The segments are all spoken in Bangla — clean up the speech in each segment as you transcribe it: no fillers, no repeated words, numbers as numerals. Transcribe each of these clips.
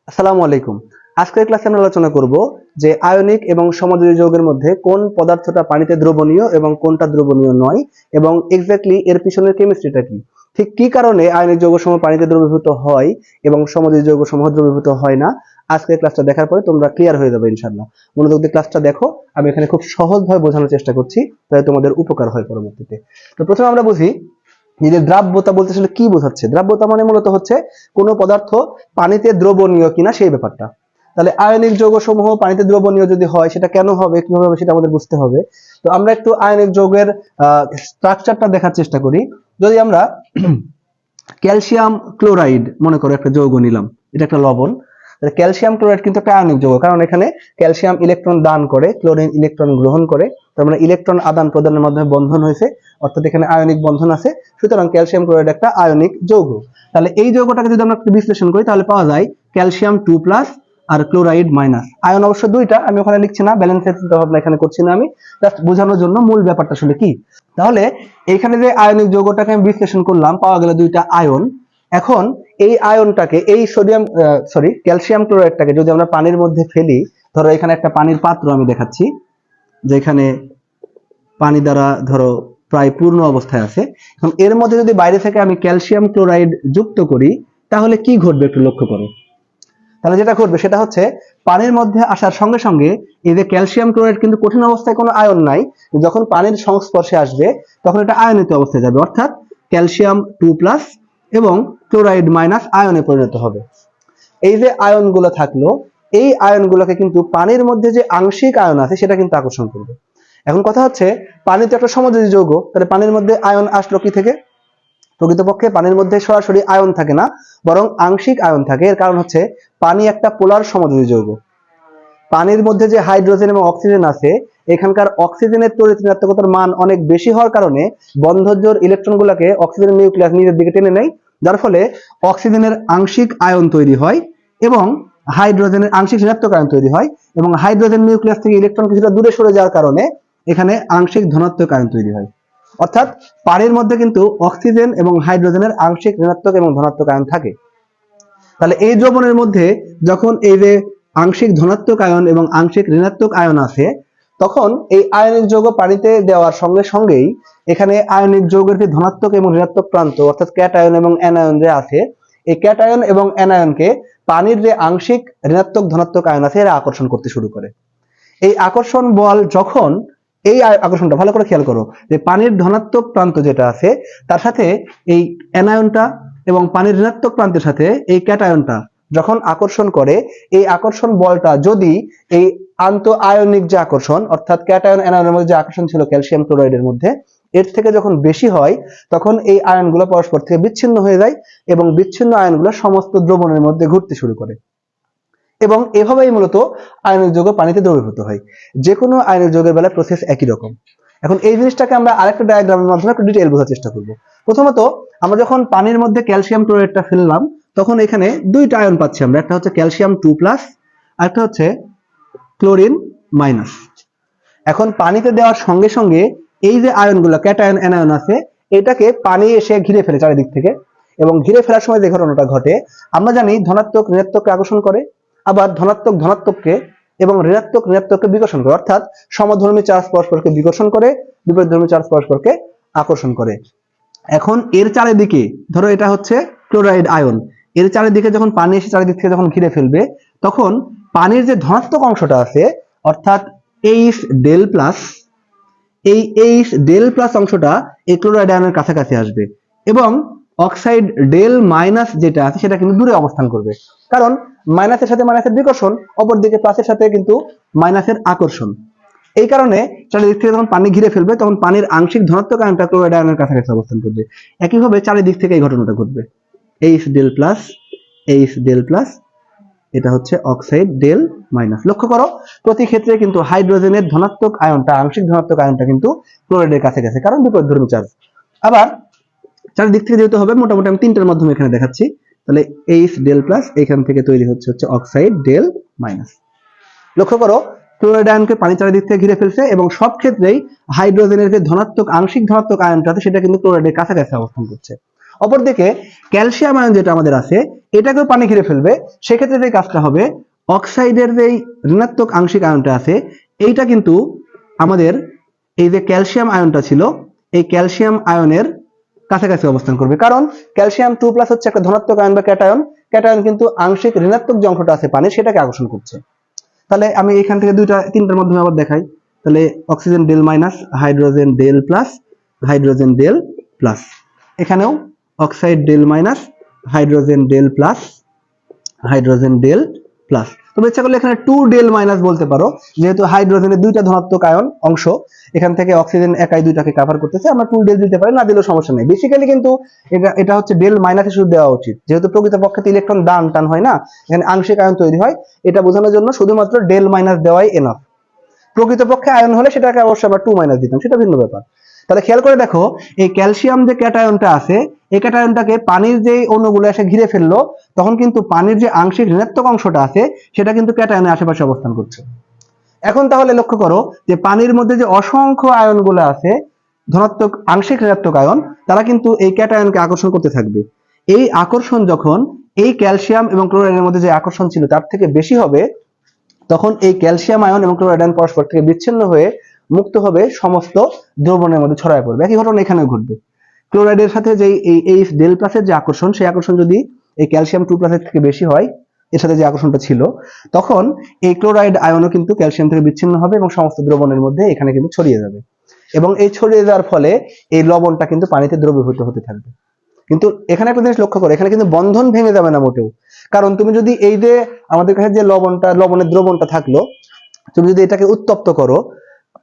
আসসালামু আলাইকুম। আজকের ক্লাসে আমরা আলোচনা করব যে আয়নিক এবং সমযোজী যৌগের মধ্যে কোন পদার্থটা পানিতে দ্রবণীয় এবং কোনটা দ্রবণীয় নয় এবং এক্স্যাক্টলি এর পিছনের কেমিস্ট্রিটা কি। ঠিক কি কারণে আয়নিক যৌগসমূহ পানিতে দ্রবীভূত হয় এবং সমযোজী যৌগসমূহ দ্রবীভূত হয় না। আজকের ক্লাসটা দেখার পরে তোমরা ক্লিয়ার হয়ে যাবে ইনশাআল্লাহ। মনোযোগ দিয়ে ক্লাসটা দেখো। আমি এখানে খুব সহজভাবে বোঝানোর চেষ্টা করছি যাতে তোমাদের উপকার হয় পরবর্তীতে। তো প্রথমে আমরা বুঝি যে দ্রাব্যতা বলতে আসলে কি বোঝাচ্ছে। দ্রাব্যতা মানে মূলত হচ্ছে কোনো পদার্থ পানিতে দ্রবণীয় কিনা সেই ব্যাপারটা। তাহলে আয়নিক যৌগসমূহ পানিতে দ্রবণীয় যদি হয় সেটা কেন হবে, কিভাবে হবে সেটা আমাদের বুঝতে হবে। তো আমরা একটু আয়নিক যৌগের স্ট্রাকচারটা দেখার চেষ্টা করি। যদি আমরা ক্যালসিয়াম ক্লোরাইড মনে করো একটা যৌগ নিলাম, এটা একটা লবণ। ক্যালসিয়াম ক্লোরাইড কিন্তু একটা আয়নিক যৌগ, কারণ এখানে ক্যালসিয়াম ইলেকট্রন দান করে, ক্লোরিন ইলেকট্রন গ্রহণ করে, তার মানে ইলেকট্রন আদান প্রদানের মাধ্যমে বন্ধন হয়েছে, অর্থাৎ এখানে আয়নিক বন্ধন আছে। সুতরাং ক্যালসিয়াম ক্লোরাইড একটা আয়নিক যৌগ। তাহলে এই যৌগটাকে যদি আমরা বিশ্লেষণ করি তাহলে পাওয়া যায় ক্যালসিয়াম 2+ আর ক্লোরাইড মাইনাস। আয়ন অবশ্য দুইটা, আমি ওখানে লিখছি না, ব্যালেন্সের চিন্তা ভাবনা এখানে করছি না, আমি জাস্ট বোঝানোর জন্য মূল ব্যাপারটা আসলে কি। তাহলে এখানে যে আয়নিক যৌগটাকে আমি বিশ্লেষণ করলাম, পাওয়া গেল দুইটা আয়ন। এখন এই আয়নটাকে, এই ক্যালসিয়াম ক্লোরাইডটাকে যদি আমরা পানির মধ্যে ফেলি, ধরো এখানে একটা পানির পাত্র আমি দেখাচ্ছি, যেখানে পানি দ্বারা ধরো প্রায় পূর্ণ অবস্থায় আছে। এখন এর মধ্যে যদি বাইরে থেকে আমি ক্যালসিয়াম ক্লোরাইড যুক্ত করি তাহলে কি ঘটবে একটু লক্ষ্য করো। তাহলে যেটা ঘটবে সেটা হচ্ছে পানির মধ্যে আসার সঙ্গে সঙ্গে এই যে ক্যালসিয়াম ক্লোরাইড কিন্তু কঠিন অবস্থায় কোনো আয়ন নাই, যখন পানির সংস্পর্শে আসবে তখন এটা আয়নিত অবস্থায় যাবে, অর্থাৎ ক্যালসিয়াম 2+ এবং ক্লোরাইড মাইনাস আয়নে পরিণত হবে। এই যে আয়নগুলো থাকলো, এই আয়নগুলোকে কিন্তু পানির মধ্যে যে আংশিক আয়ন আছে সেটা কিন্তু আকর্ষণ করবে। এখন কথা হচ্ছে পানি তো একটা সমযোজী যৌগ, তাহলে পানির মধ্যে আয়ন আসলো কি থেকে? প্রকৃতপক্ষে পানির মধ্যে সরাসরি আয়ন থাকে না, বরং আংশিক আয়ন থাকে। এর কারণ হচ্ছে পানি একটা পোলার সমযোজী যৌগ। পানির মধ্যে যে হাইড্রোজেন এবং অক্সিজেন আছে, এখানকার অক্সিজেনের তড়িৎ ঋণাত্মকতার মান অনেক বেশি হওয়ার কারণে বন্ধনজোড় ইলেকট্রনগুলোকে অক্সিজেনের নিউক্লিয়াস নিজের দিকে টেনে নেয়, যার ফলে অক্সিজেনের আংশিক আয়ন তৈরি হয় এবং হাইড্রোজেনের আংশিক ঋণাত্মক আয়ন তৈরি হয়, এবং হাইড্রোজেন নিউক্লিয়াস থেকে ইলেকট্রন কিছুটা দূরে সরে যাওয়ার কারণে এখানে আংশিক ধনাত্মক আয়ন তৈরি হয়। অর্থাৎ পানির মধ্যে কিন্তু অক্সিজেন এবং হাইড্রোজেনের আংশিক ঋণাত্মক এবং ধনাত্মক আয়ন থাকে। তাহলে এই দ্রবণের মধ্যে যখন এই যে আংশিক ধনাত্মক আয়ন এবং আংশিক ঋণাত্মক আয়ন আছে, তখন এই আয়নিক যৌগ পানিতে দেওয়ার সঙ্গে সঙ্গেই এখানে আয়নিক যৌগের যে ধনাত্মক এবং ঋণাত্মক প্রান্ত, অর্থাৎ ক্যাটায়ন এবং অ্যানায়ন যে আছে, এই ক্যাটায়ন এবং অ্যানায়নকে পানির যে আংশিক ঋণাত্মক ধনাত্মক আয়ন আছে এরা আকর্ষণ করতে শুরু করে। এই আকর্ষণ বল যখন, এই আকর্ষণটা ভালো করে খেয়াল করো, যে পানির ধনাত্মক প্রান্ত যেটা আছে তার সাথে এই অ্যানায়নটা এবং পানির ঋণাত্মক প্রান্তের সাথে এই ক্যাটায়নটা যখন আকর্ষণ করে, এই আকর্ষণ বলটা যদি এই আন্ত আয়নিক যে আকর্ষণ, অর্থাৎ ক্যাটায়ন অ্যানায়নের মধ্যে যে আকর্ষণ ছিল ক্যালসিয়াম ক্লোরাইডের মধ্যে, এর থেকে যখন বেশি হয় তখন এই আয়নগুলো পরস্পর থেকে বিচ্ছিন্ন হয়ে যায় এবং বিচ্ছিন্ন আয়নগুলো সমস্ত দ্রবণের মধ্যে ঘুরতে শুরু করে, এবং এভাবেই মূলত আয়নিক যৌগ পানিতে দ্রবীভূত হয়। যে কোনো আয়নিক যৌগের বেলায় প্রসেস একই রকম। এখন এই জিনিসটাকে আমরা আরেকটা ডায়াগ্রামের মাধ্যমে একটু ডিটেইল বোঝার চেষ্টা করব। প্রথমত আমরা যখন পানির মধ্যে ক্যালসিয়াম ক্লোরাইডটা ফেললাম, তখন এখানে দুইটা আয়ন পাচ্ছি আমরা, একটা হচ্ছে ক্যালসিয়াম 2+ আর একটা হচ্ছে ক্লোরিন মাইনাস। এখন পানিতে দেওয়ার সঙ্গে সঙ্গে এই যে আয়নগুলো ক্যাটায়ন অ্যানায়ন আছে, এটাকে পানি এসে ঘিরে ফেলে চারিদিক থেকে, এবং ঘিরে ফেলার সময় যে ঘটনাটা ঘটে, আমরা জানি ধনাত্মক ঋণাত্মককে আকর্ষণ করে, আবার ধনাত্মক ধনাত্মককে এবং ঋণাত্মক ঋণাত্মককে বিকর্ষণ করে, অর্থাৎ সমধর্মী চার্জ পরস্পরকে বিকর্ষণ করে, বিপরীতধর্মী চার্জ পরস্পরকে আকর্ষণ করে। এখন এর চারিদিকে ধরো এটা হচ্ছে ক্লোরাইড আয়ন, এর চারিদিকে যখন পানি এসে চারিদিক থেকে যখন ঘিরে ফেলবে, তখন পানির যে ধনাত্মক অংশটা আছে, অর্থাৎ এইচ ডেল প্লাস, এই এইচ ডেল প্লাস অংশটা এই ক্লোরাইড আয়নের কাছাকাছি আসবে, এবং অক্সাইড ডেল মাইনাস যেটা আছে সেটা কিন্তু দূরে অবস্থান করবে, কারণ মাইনাসের সাথে মাইনাসের বিকর্ষণ, অপরদিকে প্লাসের সাথে কিন্তু মাইনাসের আকর্ষণ। এই কারণে চারিদিক থেকে যখন পানি ঘিরে ফেলবে তখন পানির আংশিক ধনাত্মক আয়নটা ক্লোরাইড আয়নের কাছাকাছি অবস্থান করবে। একইভাবে চারিদিক থেকে এই ঘটনাটা ঘটবে, H del plus, H del plus, এটা হচ্ছে অক্সাইড ডেল মাইনাস। লক্ষ্য করো প্রতি ক্ষেত্রে কিন্তু হাইড্রোজেনের ধনাত্মক আয়নটা, আংশিক ধনাত্মক আয়নটা কিন্তু ক্লোরাইডের কাছে গেছে, কারণ বিপরীতধর্মী চার্জ। আবার চারিদিক থেকে যেহেতু হবে, মোটামুটি আমি তিনটার মাধ্যমে এখানে দেখাচ্ছি। তাহলে এইচ ডেল প্লাস এখান থেকে তৈরি হচ্ছে অক্সাইড ডেল মাইনাস। লক্ষ্য করো ক্লোরাইড আয়নকে পানি চারিদিক থেকে ঘিরে ফেলছে, এবং সব ক্ষেত্রেই হাইড্রোজেনের যে ধনাত্মক আংশিক ধনাত্মক আয়নটা আছে সেটা কিন্তু ক্লোরাইডের কাছাকাছি অবস্থান করছে। অপরদিকে ক্যালসিয়াম আয়ন যেটা আমাদের আছে, এটাকেও পানি ঘিরে ফেলবে। সেক্ষেত্রে যে কাজটা হবে, অক্সাইডের যে ঋণাত্মক আংশিক আয়নটা আছে এইটা কিন্তু আমাদের এই যে ক্যালসিয়াম আয়নটা ছিল এই ক্যালসিয়াম আয়নের কাছাকাছি অবস্থান করবে, কারণ ক্যালসিয়াম 2+ হচ্ছে একটা ধনাত্মক আয়ন বা ক্যাটায়ন। ক্যাটায়ন কিন্তু আংশিক ঋণাত্মক যে অংশটা আছে পানি সেটাকে আকর্ষণ করছে। তাহলে আমি এখান থেকে তিনটার মাধ্যমে আবার দেখাই। তাহলে oxygen del minus, hydrogen del plus, hydrogen del plus. এখানেও oxide del minus, hydrogen del plus, hydrogen del plus. তুমি ইচ্ছা করলে এখানে 2 ডেল মাইনাস বলতে পারো, যেহেতু হাইড্রোজেনের দুইটা ধনাত্মক আয়ন অংশ, এখান থেকে অক্সিজেন একাই দুইটাকে কভার করতেছে, আমরা 2 ডেল দিতে পারি, না দিলেও সমস্যা নেই। বেসিক্যালি কিন্তু এটা হচ্ছে ডেল মাইনাসে শুধু দেওয়া উচিত, যেহেতু প্রকৃতপক্ষে ইলেকট্রন দান টান হয় না, এখানে আংশিক আয়ন তৈরি হয়, এটা বোঝানোর জন্য শুধুমাত্র ডেল মাইনাস দেওয়াই এনাফ। প্রকৃতপক্ষে আয়ন হলে সেটাকে অবশ্যই আমরা 2 মাইনাস দিতাম, সেটা ভিন্ন ব্যাপার। তাহলে খেয়াল করে দেখো, এই ক্যালসিয়াম যে ক্যাটায়নটা আছে এই ক্যাটায়নটাকে পানির যে অণুগুলো এসে ঘিরে ফেললো, তখন কিন্তু পানির যে আংশিক ঋণাত্মক অংশটা আছে সেটা কিন্তু ক্যাটায়নের আশেপাশে অবস্থান করছে। এখন তাহলে লক্ষ্য করো যে পানির মধ্যে যে অসংখ্য আয়নগুলো আছে ধনাত্মক আংশিক ঋণাত্মক আয়ন, তারা কিন্তু এই ক্যাটায়নকে আকর্ষণ করতে থাকবে। এই আকর্ষণ যখন এই ক্যালসিয়াম এবং ক্লোরাইডের মধ্যে যে আকর্ষণ ছিল তার থেকে বেশি হবে, তখন এই ক্যালসিয়াম আয়ন এবং ক্লোরাইড আয়ন পরস্পর থেকে বিচ্ছিন্ন হয়ে মুক্ত হবে সমস্ত দ্রবণের মধ্যে ছড়ায় পড়বে। একই ঘটনা এখানেও ঘটবে। ক্লোরাইডের সাথে যে এই এইচ ডেল প্লাসের যে আকর্ষণ, সেই আকর্ষণ যদি এই ক্যালসিয়াম 2+ থেকে বেশি হয়, এর সাথে যে আকর্ষণটা ছিল, তখন এই ক্লোরাইড আয়নও কিন্তু ক্যালসিয়াম থেকে বিচ্ছিন্ন হবে এবং সমস্ত দ্রবণের মধ্যে এখানে কিন্তু ছড়িয়ে যাবে। এবং এই ছড়িয়ে যাওয়ার ফলে এই লবণটা কিন্তু পানিতে দ্রবীভূত হতে থাকবে। কিন্তু এখানে একটা জিনিস লক্ষ্য করো, এখানে কিন্তু বন্ধন ভেঙে যাবে না মোটেও। কারণ তুমি যদি এই যে আমাদের কাছে যে লবণের দ্রবণটা থাকলো, তুমি যদি এটাকে উত্তপ্ত করো,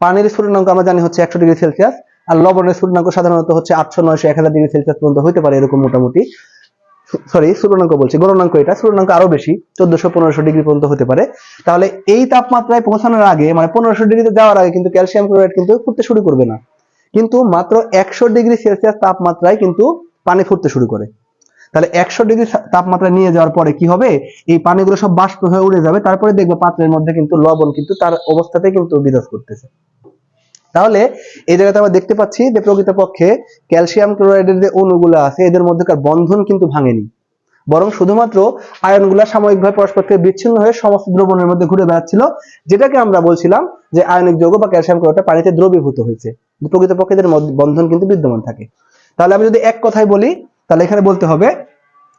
পানির স্ফুটনাঙ্ক আমরা জানি হচ্ছে 100 ডিগ্রি সেলসিয়াস, আর লবণের স্ফুটনাঙ্ক সাধারণত হচ্ছে 800, 900, 1000 ডিগ্রি সেলসিয়াস পর্যন্ত হতে পারে, এরকম মোটামুটি। সরি, স্ফুটনাঙ্ক বলছি, গণনাঙ্ক এটা, স্ফুটনাঙ্ক আরো বেশি, 1400, 1500 ডিগ্রি পর্যন্ত হতে পারে। তাহলে এই তাপমাত্রায় পৌঁছানোর আগে, মানে 1500 ডিগ্রিতে যাওয়ার আগে কিন্তু ক্যালসিয়াম ক্লোরাইড কিন্তু ফুটতে শুরু করবে না, কিন্তু মাত্র 100 ডিগ্রি সেলসিয়াস তাপমাত্রায় কিন্তু পানি ফুটতে শুরু করে। তাহলে 100 ডিগ্রি তাপমাত্রা নিয়ে যাওয়ার পরে কি হবে, এই পানিগুলো সব বাষ্প হয়ে উড়ে যাবে, তারপরে দেখবে পাত্রের মধ্যে কিন্তু লবণ কিন্তু তার অবস্থাতে কিন্তু বিরাজ করতেছে। তাহলে এই জায়গাতে আমরা দেখতে পাচ্ছি যে প্রকৃতপক্ষে ক্যালসিয়াম ক্লোরাইডের যে অণুগুলো আছে এদের মধ্যকার বন্ধন কিন্তু ভাঙেনি, বরং শুধুমাত্র আয়নগুলা সাময়িকভাবে পরস্পর থেকে বিচ্ছিন্ন হয়ে সমস্ত দ্রবণের মধ্যে ঘুরে বেড়াচ্ছিল, যেটাকে আমরা বলছিলাম যে আয়নিক যৌগ বা ক্যালসিয়াম ক্লোরাইড পানিতে দ্রবীভূত হয়েছে। প্রকৃতপক্ষে এদের বন্ধন কিন্তু বিদ্যমান থাকে। তাহলে আমি যদি এক কথায় বলি, তাহলে এখানে বলতে হবে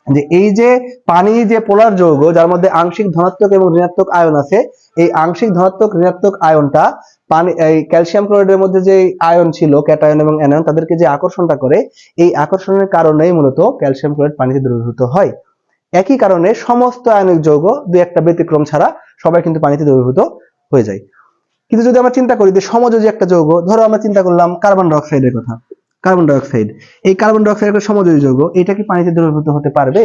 যে এই যে পানি যে পোলার যৌগ, যার মধ্যে আংশিক ধনাত্মক এবং ঋণাত্মক আয়ন আছে, এই আংশিক ধনাত্মক ঋণাত্মক আয়নটা পানি এই ক্যালসিয়াম ক্লোরাইডের মধ্যে যে আয়ন ছিল ক্যাটায়ন এবং অ্যানায়ন, তাদেরকে যে আকর্ষণটা করে, এই আকর্ষণের কারণেই মূলত ক্যালসিয়াম ক্লোরাইড পানিতে দ্রবীভূত হয়। একই কারণে সমস্ত আয়নিক যৌগ দুই একটা ব্যতিক্রম ছাড়া সবাই কিন্তু পানিতে দ্রবীভূত হয়ে যায়। কিন্তু যদি আমরা চিন্তা করি যে সমযোজী একটা যৌগ, ধরো আমরা চিন্তা করলাম কার্বন ডাই অক্সাইডের কথা, কার্বন ডাই অক্সাইড, এই কার্বন ডাই অক্সাইড একটা সমযোজী যৌগ, এটা কি পানিতে দ্রবীভূত হতে পারবে?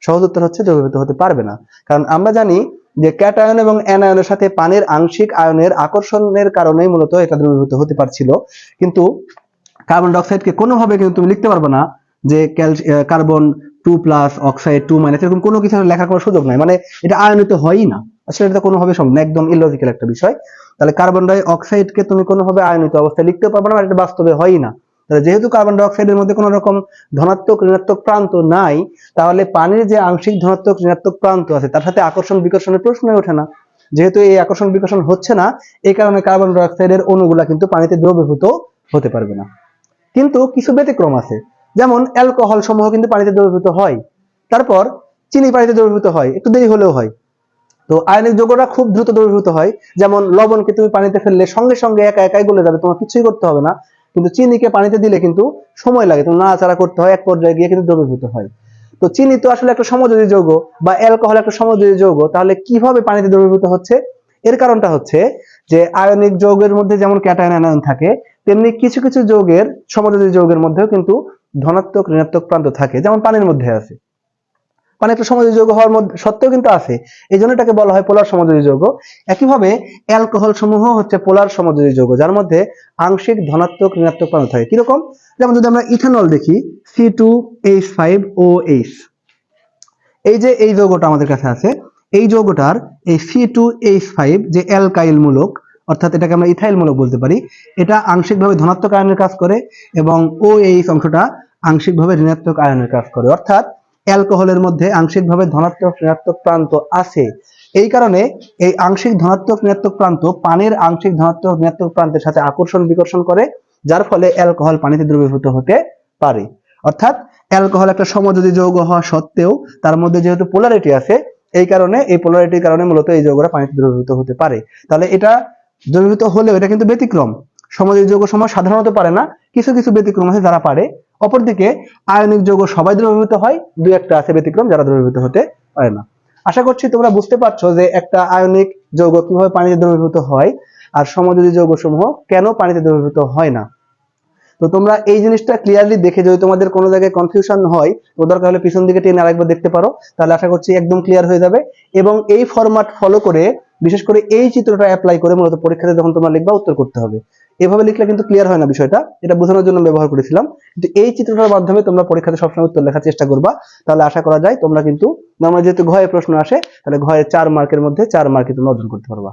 সহজ উত্তর হচ্ছে দ্রবীভূত হতে পারবে না। কারণ আমরা জানি যে ক্যাটায়ন এবং অ্যানায়নের সাথে পানির আংশিক আয়নের আকর্ষণের কারণেই মূলত এটা দ্রবীভূত হতে পারছিল। কিন্তু কার্বন ডাই অক্সাইডকে কোনোভাবে কিন্তু তুমি লিখতে পারবে না যে কার্বন 2+ অক্সাইড 2- এরকম কোনো কিছু লেখার কোনো সুযোগ নাই, মানে এটা আয়নিত হয়ই না। আসলে এটা কোনোভাবে সম্ভব না, একদম ইলজিক্যাল একটা বিষয়। তাহলে কার্বন ডাই অক্সাইডকে তুমি কোনোভাবে আয়নিত অবস্থায় লিখতে পারবে না, আর এটা বাস্তবে হয়ই না। তাহলে যেহেতু কার্বন ডাই অক্সাইডের মধ্যে কোনো রকম ধনাত্মক ঋণাত্মক প্রান্ত নাই, তাহলে পানির যে আংশিক ধনাত্মক ঋণাত্মক প্রান্ত আছে তার সাথে আকর্ষণ বিকর্ষণের প্রশ্নই ওঠে না। যেহেতু এই আকর্ষণ বিকর্ষণ হচ্ছে না, এই কারণে কার্বন ডাই অক্সাইডের অণুগুলা কিন্তু পানিতে দ্রবীভূত হতে পারবে না। কিন্তু কিছু ব্যতিক্রম আছে, যেমন অ্যালকোহল সমূহ কিন্তু পানিতে দ্রবীভূত হয়, তারপর চিনি পানিতে দ্রবীভূত হয়, একটু দেরি হলেও হয়। তো আয়নিক যৌগটা খুব দ্রুত দ্রবীভূত হয়, যেমন লবণকে তুমি পানিতে ফেললে সঙ্গে সঙ্গে একা একাই গলে যাবে, তোমার কিছুই করতে হবে না। কিন্তু চিনিকে পানিতে দিলে কিন্তু সময় লাগে, তুমি নাড়াচাড়া করতে হয়, এক পর্যায়ে গিয়ে কিন্তু দ্রবীভূত হয়। তো চিনি তো আসলে একটা সমযোজী যৌগ, বা অ্যালকোহল একটা সমযোজী যৌগ, তাহলে কিভাবে পানিতে দ্রবীভূত হচ্ছে? এর কারণটা হচ্ছে যে আয়নিক যৌগের মধ্যে যেমন ক্যাটায়ন অ্যানায়ন থাকে, তেমনি কিছু কিছু যৌগের, সমযোজী যৌগের মধ্যেও কিন্তু ধনাত্মক ঋণাত্মক প্রান্ত থাকে, যেমন পানির মধ্যে আছে। পানি একটা সমযোজী যৌগ হওয়ার মধ্যে সত্ত্বেও কিন্তু আছে, এই জন্য এটাকে বলা হয় পোলার সমযোজী যৌগ। একইভাবে অ্যালকোহল সমূহ হচ্ছে পোলার সমযোজী যৌগ, যার মধ্যে আংশিক ধনাত্মক ঋণাত্মক প্রান্ত থাকে। কিরকম? যেমন যদি আমরা ইথানল দেখি, C2H5OH, এই যে এই যৌগটা আমাদের কাছে আছে, এই যৌগটার এই C2H5 যে অ্যালকাইল মূলক, অর্থাৎ এটাকে আমরা ইথাইল মূলক বলতে পারি, এটা আংশিকভাবে ধনাত্মক আয়নের কাজ করে এবং OH অংশটা আংশিকভাবে ঋণাত্মক আয়নের কাজ করে। অর্থাৎ অ্যালকোহলের মধ্যে আংশিকভাবে ধনাত্মক ঋণাত্মক প্রান্ত আছে। এই কারণে এই আংশিক ধনাত্মক ঋণাত্মক প্রান্ত পানির আংশিক ধনাত্মক ঋণাত্মক প্রান্তের সাথে আকর্ষণ বিকর্ষণ করে, যার ফলে অ্যালকোহল পানিতে দ্রবীভূত হতে পারে। অর্থাৎ অ্যালকোহল একটা সমযোজী যৌগ হওয়া সত্ত্বেও তার মধ্যে যেহেতু পোলারিটি আছে, এই কারণে এই পোলারিটির কারণে মূলত এই যৌগটা পানিতে দ্রবীভূত হতে পারে। তাহলে এটা দ্রবীভূত হলেও এটা কিন্তু ব্যতিক্রম। সমযোজী যৌগ সমূহ সাধারণত পারে না, কিছু কিছু ব্যতিক্রম আছে যারা পারে। অপরদিকে আয়নিক যৌগ সবাই দ্রবীভূত হয়, দুই একটা আছে ব্যতিক্রম যারা দ্রবীভূত হতে পারে না। আশা করছি তোমরা বুঝতে পারছো যে একটা আয়নিক যৌগ কিভাবে পানিতে দ্রবীভূত হয় আর সমযোজী যৌগ সমূহ কেন পানিতে দ্রবীভূত হয় না। তো তোমরা এই জিনিসটা ক্লিয়ারলি দেখে, যদি তোমাদের কোনো জায়গায় কনফিউশন হয় তো দরকার হলে পিছন দিকে টেনে আরেকবার দেখতে পারো, তাহলে আশা করছি একদম ক্লিয়ার হয়ে যাবে। এবং এই ফরম্যাট ফলো করে, বিশেষ করে এই চিত্রটা অ্যাপ্লাই করে মূলত পরীক্ষাতে যখন তোমরা লিখবা উত্তর করতে হবে। এভাবে লিখলে কিন্তু ক্লিয়ার হয় না বিষয়টা, এটা বোঝানোর জন্য ব্যবহার করেছিলাম। কিন্তু এই চিত্রটার মাধ্যমে তোমরা পরীক্ষাতে সবসময় উত্তর লেখার চেষ্টা করবা, তাহলে আশা করা যায় তোমরা কিন্তু, নরমালি যেহেতু ঘয়ে প্রশ্ন আসে, তাহলে ঘয়ে 4 মার্কের মধ্যে 4 মার্কই তোমরা অর্জন করতে পারবা।